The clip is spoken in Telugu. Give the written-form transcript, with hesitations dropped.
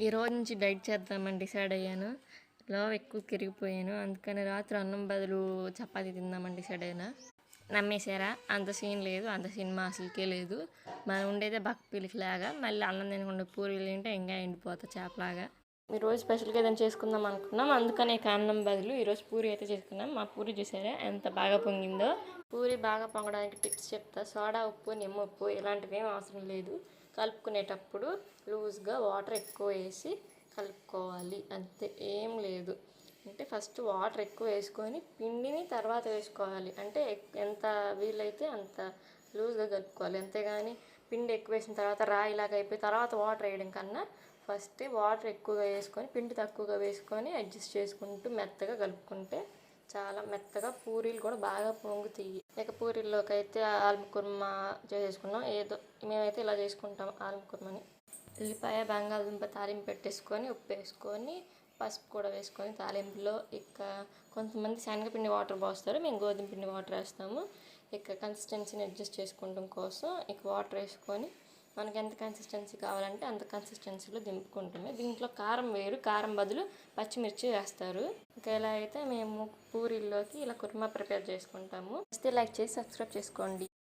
ఈ రోజు నుంచి డైట్ చేద్దామని డిసైడ్ అయ్యాను. లావు ఎక్కువ పెరిగిపోయాను. అందుకని రాత్రి అన్నం బదులు చపాతీ తిందామని డిసైడ్ అయినా. నమ్మేశారా? అంత సీన్ లేదు. అంత సినిమా అసలుకే లేదు. మనం ఉండేదే బక్కపిలికిలాగా. మళ్ళీ అన్నం తినకుండా పూరీలు తింటే ఇంకా ఎండిపోతా చేపలాగా. ఈరోజు స్పెషల్గా ఏదైనా చేసుకుందాం అనుకున్నాం. అందుకనే ఇక అన్నం బదులు ఈరోజు పూరి అయితే చేసుకున్నాం. మా పూరి చూసారా ఎంత బాగా పొంగిందో. పూరి బాగా పొంగడానికి టిప్స్ చెప్తా. సోడా ఉప్పు, నిమ్మప్పు ఇలాంటివి ఏం అవసరం లేదు. కలుపుకునేటప్పుడు లూజ్గా వాటర్ ఎక్కువ వేసి కలుపుకోవాలి, అంతే, ఏం లేదు. అంటే ఫస్ట్ వాటర్ ఎక్కువ వేసుకొని పిండిని తర్వాత వేసుకోవాలి. అంటే ఎంత వీలైతే అంత లూజ్గా కలుపుకోవాలి. అంతేగాని పిండి ఎక్కువ వేసిన తర్వాత రాయిలాగా అయిపోయి తర్వాత వాటర్ వేయడం కన్నా ఫస్ట్ వాటర్ ఎక్కువగా వేసుకొని పిండి తక్కువగా వేసుకొని అడ్జస్ట్ చేసుకుంటూ మెత్తగా కలుపుకుంటే చాలా మెత్తగా పూరీలు కూడా బాగా పొంగుతాయి. ఇక పూరీల్లోకి అయితే ఆలు కుర్మా చేసుకున్నాం. ఏదో మేమైతే ఇలా చేసుకుంటాం ఆలు కుర్మని. ఉల్లిపాయ, బంగాళదుంప తాలింపు పెట్టేసుకొని ఉప్పు వేసుకొని పసుపు కూడా వేసుకొని తాలింపులో ఇక కొంతమంది శనగపిండి వాటర్ పోస్తారు. మేము గోధుమ పిండి వాటర్ వేస్తాము. ఇక కన్సిస్టెన్సీని అడ్జస్ట్ చేసుకోవడం కోసం ఇక వాటర్ వేసుకొని మనకి ఎంత కన్సిస్టెన్సీ కావాలంటే అంత కన్సిస్టెన్సీలో దింపుకుంటాము. దీంట్లో కారం వేరు, కారం బదులు పచ్చిమిర్చి వేస్తారు. ఇంకా ఇలా అయితే మేము పూరీల్లోకి ఇలా కుర్మా ప్రిపేర్ చేసుకుంటాము. ఫస్ట్ లైక్ చేసి సబ్స్క్రైబ్ చేసుకోండి.